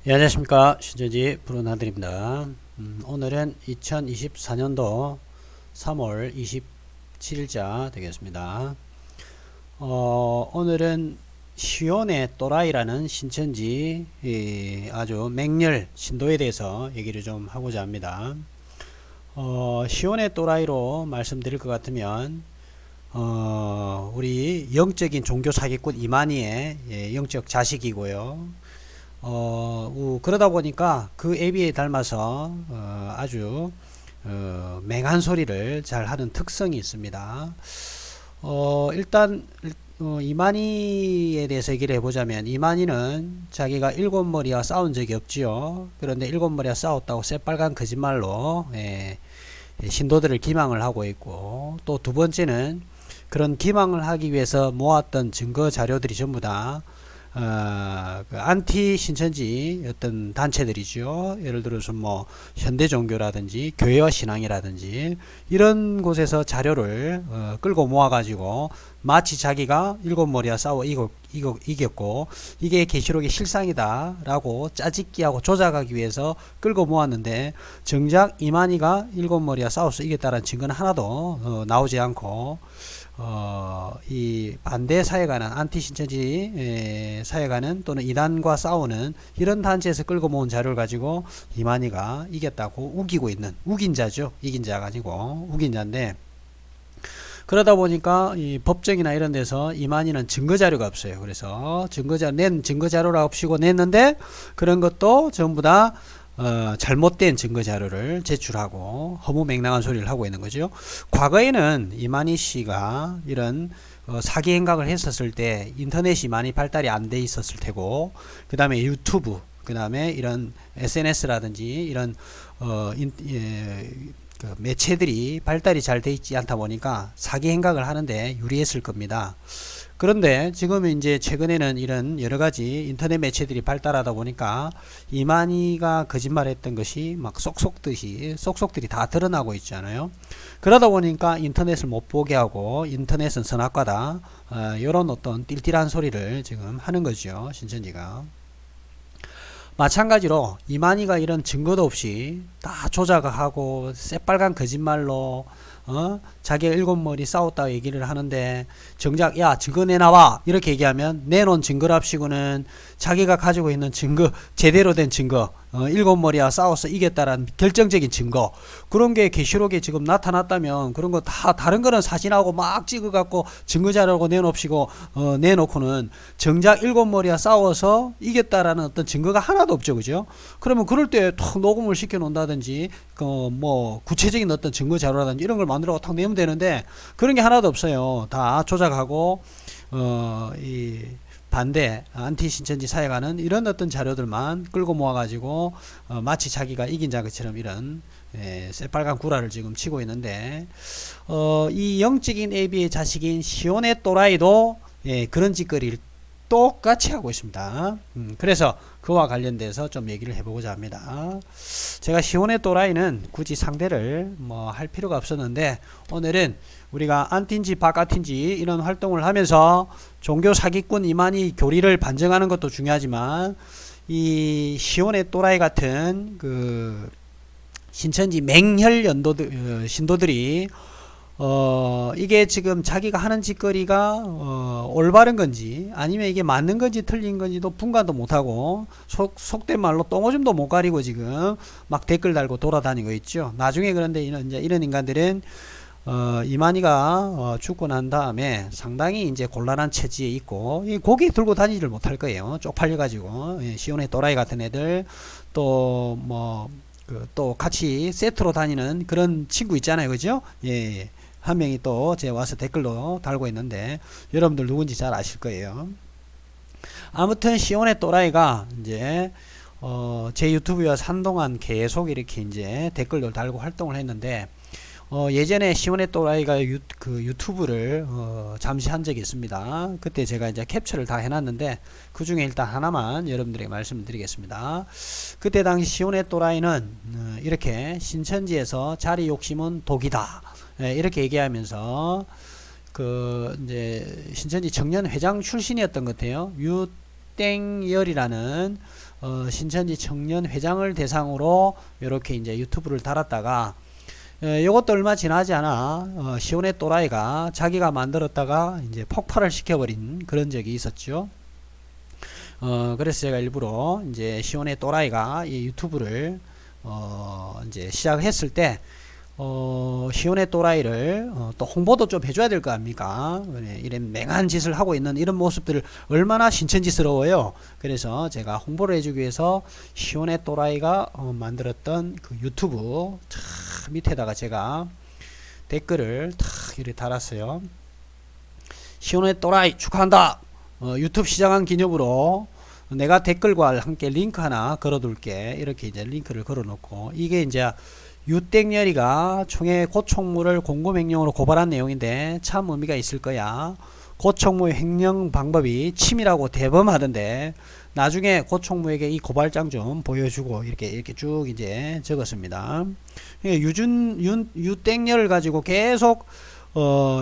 예, 안녕하십니까. 신재지 푸른하늘입니다. 오늘은 2024년도 3월 27일자 되겠습니다. 오늘은 시온의 또라이라는 신천지 아주 맹렬 신도에 대해서 얘기를 좀 하고자 합니다. 시온의 또라이로 말씀드릴 것 같으면 우리 영적인 종교 사기꾼 이만희의 영적 자식이고요. 그러다 보니까 그 애비에 닮아서 아주 맹한 소리를 잘 하는 특성이 있습니다. 일단 이만희에 대해서 얘기를 해보자면, 이만희는 자기가 일곱 머리와 싸운 적이 없지요. 그런데 일곱 머리와 싸웠다고 새빨간 거짓말로 신도들을 기망을 하고 있고, 또 두 번째는 그런 기망을 하기 위해서 모았던 증거 자료들이 전부 다 그 안티 신천지 어떤 단체들이죠. 예를 들어서 뭐 현대 종교라든지 교회와 신앙이라든지 이런 곳에서 자료를 끌고 모아 가지고 마치 자기가 일곱 머리와 싸워 이겼고 이게 계시록의 실상이다 라고 짜집기하고 조작하기 위해서 끌고 모았는데, 정작 이만희가 일곱 머리와 싸워서 이겼다는 증거는 하나도 나오지 않고, 이 반대 사회가는 안티 신천지 사회가는 또는 이단과 싸우는 이런 단체에서 끌고 모은 자료를 가지고 이만희가 이겼다고 우기고 있는 우긴 자죠. 이긴 자 가지고 우긴 자인데, 그러다 보니까 이 법정이나 이런 데서 이만희는 증거 자료가 없어요. 그래서 증거 자료라 없이고 냈는데, 그런 것도 전부 다 잘못된 증거 자료를 제출하고 허무맹랑한 소리를 하고 있는 거죠. 과거에는 이만희 씨가 이런 사기 행각을 했었을 때 인터넷이 많이 발달이 안 돼 있었을 테고, 그 다음에 유튜브, 그 다음에 이런 SNS라든지 이런 그 매체들이 발달이 잘 돼 있지 않다 보니까 사기 행각을 하는데 유리했을 겁니다. 그런데 지금은 이제 최근에는 이런 여러 가지 인터넷 매체들이 발달하다 보니까 이만희가 거짓말했던 것이 막 쏙쏙들이 다 드러나고 있잖아요. 그러다 보니까 인터넷을 못 보게 하고, 인터넷은 선악과다, 이런 어떤 띨띨한 소리를 지금 하는 거죠, 신천지가. 마찬가지로 이만희가 이런 증거도 없이 다 조작하고 새빨간 거짓말로 자기가 일곱 머리 싸웠다고 얘기를 하는데, 정작 야 증거 내놔봐 이렇게 얘기하면 내놓은 증거랍시고는 자기가 가지고 있는 증거, 제대로 된 증거, 일곱 머리와 싸워서 이겼다라는 결정적인 증거, 그런 게 계시록에 지금 나타났다면 그런 거 다, 다른 거는 사진하고 막 찍어갖고 증거자료고 내놓으시고 내놓고는 정작 일곱 머리와 싸워서 이겼다라는 어떤 증거가 하나도 없죠. 그죠? 그러면 그럴 때 톡 녹음을 시켜 놓는다든지 뭐 구체적인 어떤 증거자료라든지 이런 걸 만들어 탁 내면 되는데, 그런 게 하나도 없어요. 다 조작하고 이 반대 안티 신천지 사회가는 이런 어떤 자료들만 끌고 모아가지고 마치 자기가 이긴 자처럼 이런 새빨간 구라를 지금 치고 있는데, 이 영적인 AB의 자식인 시온의 또라이도 그런 짓거리를 똑같이 하고 있습니다. 그래서 그와 관련돼서 좀 얘기를 해보고자 합니다. 제가 시온의 또라이는 굳이 상대를 뭐 할 필요가 없었는데, 오늘은 우리가 안티인지 바깥인지 이런 활동을 하면서 종교 사기꾼 이만희 교리를 반증하는 것도 중요하지만, 이 시온의 또라이 같은 그 신천지 맹혈 신도들이 이게 지금 자기가 하는 짓거리가 올바른 건지 아니면 이게 맞는 건지 틀린 건지도 분간도 못하고 속된 말로 똥오줌도 못 가리고 지금 막 댓글 달고 돌아다니고 있죠. 나중에 그런데 이런 인간들은 이만희가 죽고 난 다음에 상당히 이제 곤란한 처지에 있고, 이 고기 들고 다니지를 못할 거예요. 쪽팔려 가지고. 시온의 또라이 같은 애들, 또 뭐 또 같이 세트로 다니는 그런 친구 있잖아요. 그죠? 예. 한 명이 또 제 와서 댓글로 달고 있는데 여러분들 누군지 잘 아실 거예요. 아무튼 시온의 또라이가 이제 제 유튜브에 한동안 계속 이렇게 이제 댓글도 달고 활동을 했는데, 예전에 시온의 또라이가 유튜브를 잠시 한 적이 있습니다. 그때 제가 이제 캡처를 다 해놨는데 그 중에 일단 하나만 여러분들에게 말씀을 드리겠습니다. 그때 당시 시온의 또라이는 이렇게 신천지에서 자리 욕심은 독이다, 이렇게 얘기하면서 그 이제 신천지 청년 회장 출신이었던 것 같아요. 유땡열이라는 신천지 청년 회장을 대상으로 이렇게 이제 유튜브를 달았다가 요것도 얼마 지나지 않아 시온의 또라이가 자기가 만들었다가 이제 폭발을 시켜버린 그런 적이 있었죠. 그래서 제가 일부러 이제 시온의 또라이가 이 유튜브를 이제 시작했을 때 시온의 또라이를 또 홍보도 좀 해줘야 될 거 아닙니까? 이런 맹한 짓을 하고 있는 이런 모습들을 얼마나 신천지스러워요. 그래서 제가 홍보를 해주기 위해서 시온의 또라이가 만들었던 그 유튜브 밑에다가 제가 댓글을 탁 이렇게 달았어요. 시온의 또라이 축하한다. 유튜브 시작한 기념으로 내가 댓글과 함께 링크 하나 걸어둘게. 이렇게 이제 링크를 걸어놓고, 이게 이제 유땡열이가 총회 고총무를 공금횡령으로 고발한 내용인데 참 의미가 있을 거야. 고총무 횡령 방법이 치밀하고 대범하던데 나중에 고총무에게 이 고발장 좀 보여주고 이렇게 쭉 이제 적었습니다. 유땡열을 가지고 계속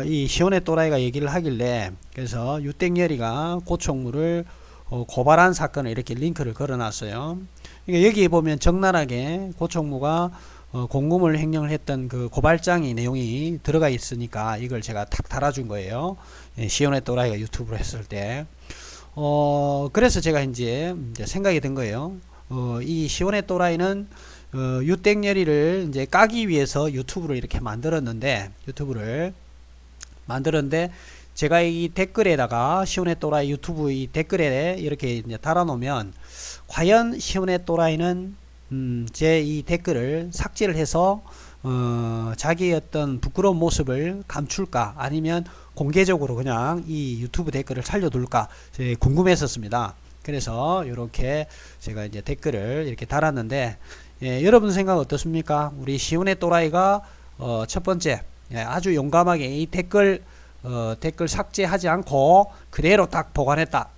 이 시온의 또라이가 얘기를 하길래, 그래서 유땡열이가 고총무를 고발한 사건을 이렇게 링크를 걸어놨어요. 그러니까 여기에 보면 적나라하게 고총무가 공금을 횡령을 했던 그 고발장이 내용이 들어가 있으니까 이걸 제가 탁 달아준 거예요. 시온의 또라이가 유튜브로 했을 때. 그래서 제가 이제 생각이 든 거예요. 이 시온의 또라이는 유땡열이를 이제 까기 위해서 유튜브를 이렇게 만들었는데, 제가 이 댓글에다가 시온의 또라이 유튜브 이 댓글에 이렇게 이제 달아놓으면 과연 시온의 또라이는 제 이 댓글을 삭제를 해서 자기의 어떤 부끄러운 모습을 감출까, 아니면 공개적으로 그냥 이 유튜브 댓글을 살려둘까 궁금했었습니다. 그래서 이렇게 제가 이제 댓글을 이렇게 달았는데, 여러분 생각 어떻습니까? 우리 시온의 또라이가 첫 번째 아주 용감하게 이 댓글 삭제하지 않고 그대로 딱 보관했다.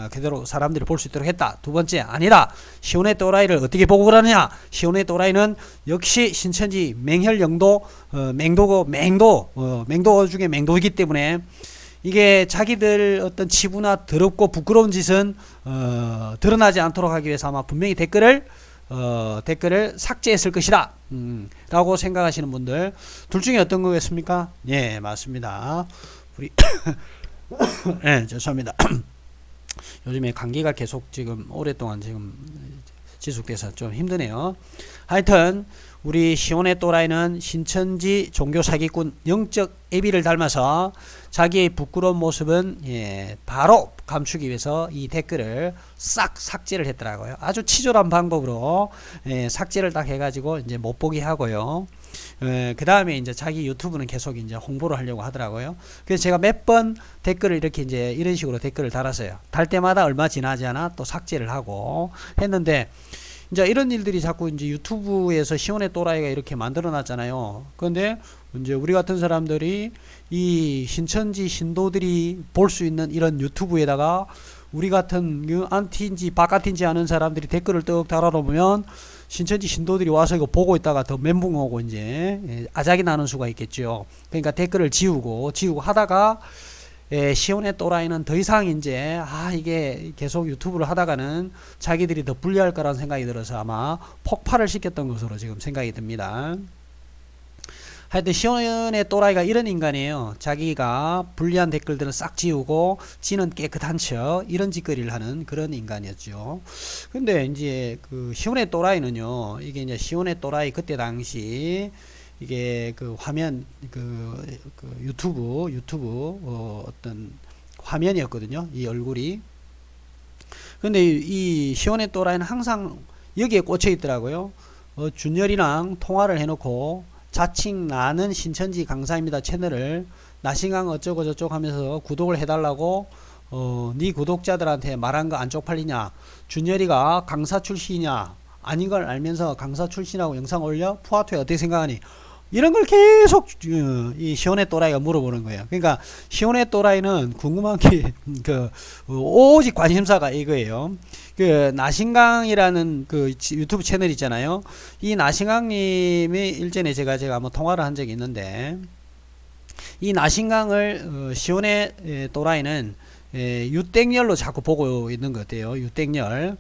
그대로 사람들이 볼 수 있도록 했다. 두 번째, 아니다. 시온의 또라이를 어떻게 보고 그러느냐? 시온의 또라이는 역시 신천지 맹혈영도 맹도 중에 맹도이기 때문에 이게 자기들 어떤 치부나 더럽고 부끄러운 짓은 드러나지 않도록 하기 위해서 아마 분명히 댓글을 삭제했을 것이다. 라고 생각하시는 분들, 둘 중에 어떤 거겠습니까? 예, 맞습니다. 우리 네, 죄송합니다. 요즘에 감기가 계속 지금 오랫동안 지금 지속돼서 좀 힘드네요. 하여튼 우리 시온의 또라이는 신천지 종교 사기꾼 영적 애비를 닮아서 자기의 부끄러운 모습은 바로 감추기 위해서 이 댓글을 싹 삭제를 했더라고요. 아주 치졸한 방법으로 삭제를 딱 해가지고 이제 못 보게 하고요. 그 다음에 이제 자기 유튜브는 계속 이제 홍보를 하려고 하더라고요. 그래서 제가 몇 번 댓글을 이렇게 이제 이런 식으로 댓글을 달았어요. 달 때마다 얼마 지나지 않아 또 삭제를 하고 했는데, 이제 이런 일들이 자꾸 이제 유튜브에서 시온의 또라이가 이렇게 만들어 놨잖아요. 그런데 이제 우리 같은 사람들이 이 신천지 신도들이 볼 수 있는 이런 유튜브에다가 우리 같은 안티인지 바깥인지 아는 사람들이 댓글을 떡 달아놓으면 신천지 신도들이 와서 이거 보고 있다가 더 멘붕 오고 이제 아작이 나는 수가 있겠죠. 그러니까 댓글을 지우고 하다가 시온의 또라이는 더 이상 이제 이게 계속 유튜브를 하다가는 자기들이 더 불리할 거라는 생각이 들어서 아마 폭발을 시켰던 것으로 지금 생각이 듭니다. 하여튼 시온의 또라이가 이런 인간이에요. 자기가 불리한 댓글들은 싹 지우고 지는 깨끗한 척 이런 짓거리를 하는 그런 인간이었죠. 근데 이제 그 시온의 또라이는요, 이게 이제 시온의 또라이 그때 당시 이게 그 화면 그 유튜브 어떤 화면이었거든요. 이 얼굴이. 근데 이 시온의 또라이는 항상 여기에 꽂혀 있더라고요. 준열이랑 통화를 해놓고 자칭 나는 신천지 강사입니다 채널을 나신강 어쩌고 저쩌고 하면서 구독을 해달라고 네 구독자들한테 말한 거 안 쪽팔리냐, 준열이가 강사 출신이냐, 아닌 걸 알면서 강사 출신이라고 영상 올려? 푸아토에 어떻게 생각하니? 이런 걸 계속 이 시온의 또라이가 물어보는 거예요. 그러니까 시온의 또라이는 궁금한 게 오직 관심사가 이거예요. 그 나신강이라는 그 유튜브 채널 있잖아요. 이 나신강님이 일전에 제가 한번 통화를 한 적이 있는데, 이 나신강을 시온의 또라이는 유땡열로 자꾸 보고 있는 것 같아요. 유땡열.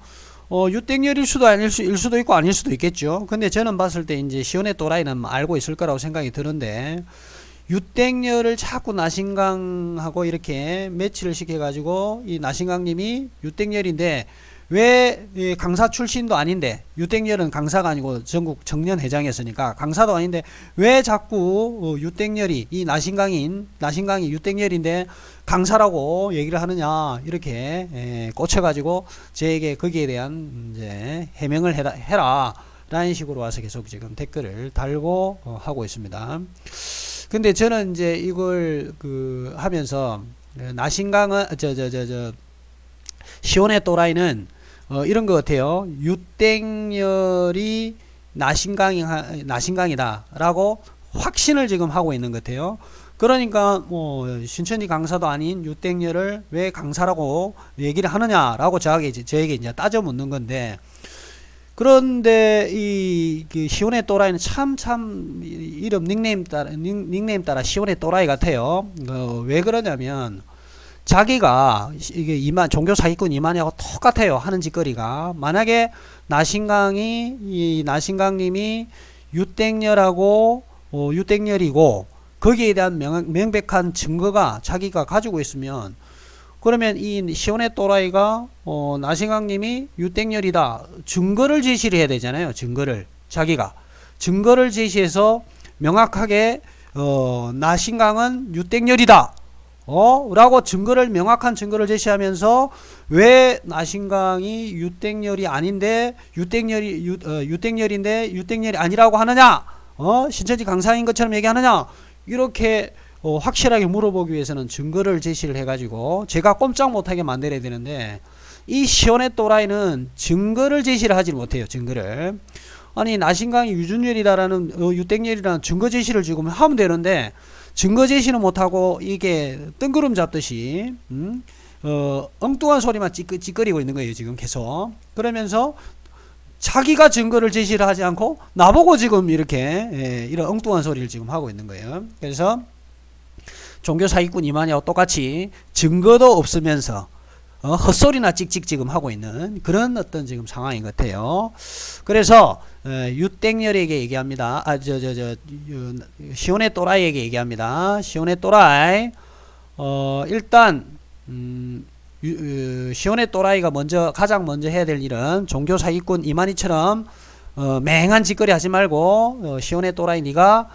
유땡열일 수도 아닐 수도 있고 아닐 수도 있겠죠. 근데 저는 봤을 때 이제 시온의 또라이는 알고 있을 거라고 생각이 드는데, 유땡열을 자꾸 나신강하고 이렇게 매치를 시켜가지고 이 나신강님이 유땡열인데 왜 강사 출신도 아닌데, 유땡열은 강사가 아니고 전국 청년회장이었으니까 강사도 아닌데 왜 자꾸 유땡열이 이 나신강이 유땡열인데 강사라고 얘기를 하느냐, 이렇게 꽂혀가지고 저에게 거기에 대한 이제 해명을 해라 라는 식으로 와서 계속 지금 댓글을 달고 하고 있습니다. 근데 저는 이제 이걸 하면서 나신강은 시온의 또라이는 이런 것 같아요. 유땡열이 나신강이다 라고 확신을 지금 하고 있는 것 같아요. 그러니까 신천지 강사도 아닌 유땡열을 왜 강사라고 얘기를 하느냐라고 저에게 이제 따져 묻는 건데, 그런데 그 시온의 또라이는 참 이름 닉네임 따라 시온의 또라이 같아요. 왜 그러냐면 자기가 이게 종교 사기꾼 이만희하고 똑같아요. 하는 짓거리가. 만약에 나신강님이 유땡열이고 거기에 대한 명백한 증거가 자기가 가지고 있으면, 그러면 이 시온의 또라이가 나신강님이 유땡열이다 증거를 제시를 해야 되잖아요. 자기가 증거를 제시해서 명확하게 나신강은 유땡열이다 라고 명확한 증거를 제시하면서 왜 나신강이 유땡열이 아닌데 유땡열인데 유땡열이 아니라고 하느냐, 신천지 강사인 것처럼 얘기하느냐, 이렇게 확실하게 물어보기 위해서는 증거를 제시를 해가지고 제가 꼼짝 못하게 만들어야 되는데, 이 시온의 또라이는 증거를 제시를 하지 못해요. 증거를. 아니 나신강이 유준열이다라는 유땡열이라는 증거 제시를 지금 하면 되는데 증거 제시는 못하고 이게 뜬구름 잡듯이 엉뚱한 소리만 찌끄리고 있는 거예요. 지금 계속. 그러면서 자기가 증거를 제시를 하지 않고 나보고 지금 이렇게 이런 엉뚱한 소리를 지금 하고 있는 거예요. 그래서 종교 사기꾼 이만희하고 똑같이 증거도 없으면서 헛소리나 찍찍 지금 하고 있는 그런 어떤 지금 상황인 것 같아요. 그래서 유땡열에게 얘기합니다. 시온의 또라이에게 얘기합니다. 시온의 또라이, 일단 시온의 또라이가 가장 먼저 해야 될 일은 종교 사기꾼 이만희처럼 맹한 짓거리 하지 말고, 시온의 또라이 네가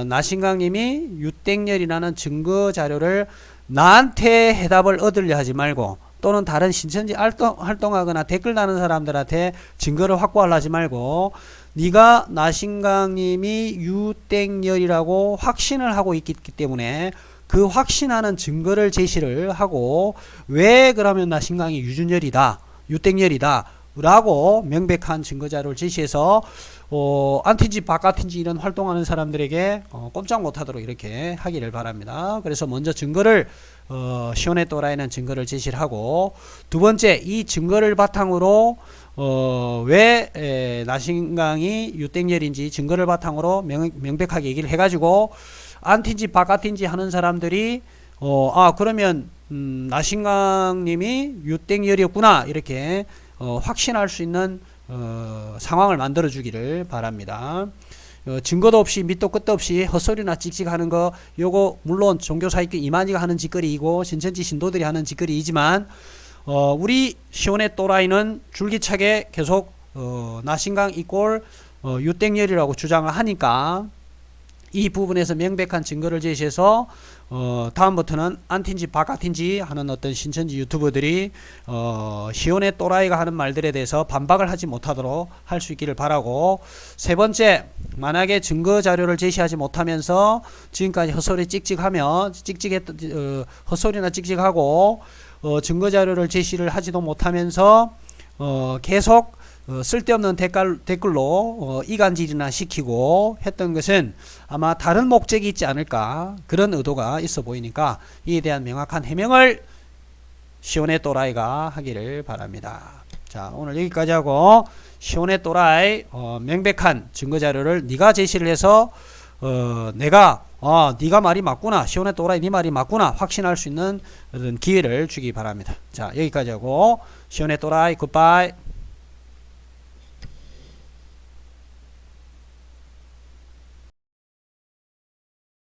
나신강님이 유땡열이라는 증거 자료를 나한테 해답을 얻으려 하지 말고, 또는 다른 신천지 활동하거나 댓글 다는 사람들한테 증거를 확보하려 하지 말고, 네가 나신강님이 유땡열이라고 확신을 하고 있기 때문에 그 확신하는 증거를 제시를 하고, 왜 그러면 나신강이 유땡열이다 라고 명백한 증거자료를 제시해서 안티인지 바깥인지 이런 활동하는 사람들에게 꼼짝 못하도록 이렇게 하기를 바랍니다. 그래서 먼저 증거를 시온의 또라이는 증거를 제시를 하고, 두 번째 이 증거를 바탕으로 왜 나신강이 유땡열인지 증거를 바탕으로 명백하게 얘기를 해가지고 안티인지 바깥인지 하는 사람들이 그러면 나신강님이 유땡열이었구나 이렇게 확신할 수 있는 상황을 만들어 주기를 바랍니다. 증거도 없이 밑도 끝도 없이 헛소리나 찍찍하는 거, 요거 물론 종교사기꾼 이만희가 하는 짓거리이고 신천지 신도들이 하는 짓거리이지만 우리 시온의 또라이는 줄기차게 계속 나신강 이꼴 유땡열이라고 주장을 하니까, 이 부분에서 명백한 증거를 제시해서 다음부터는 안티인지 바깥인지 하는 어떤 신천지 유튜버들이 시온의 또라이가 하는 말들에 대해서 반박을 하지 못하도록 할 수 있기를 바라고, 세 번째, 만약에 증거 자료를 제시하지 못하면서 지금까지 헛소리 찍찍하며 헛소리나 찍찍하고 증거 자료를 제시를 하지도 못하면서 계속 쓸데없는 댓글로 이간질이나 시키고 했던 것은 아마 다른 목적이 있지 않을까, 그런 의도가 있어 보이니까 이에 대한 명확한 해명을 시온의 또라이가 하기를 바랍니다. 자, 오늘 여기까지 하고, 시온의 또라이 명백한 증거자료를 네가 제시를 해서 내가 네가 말이 맞구나, 시온의 또라이 네 말이 맞구나 확신할 수 있는 그런 기회를 주기 바랍니다. 자, 여기까지 하고, 시온의 또라이 굿바이.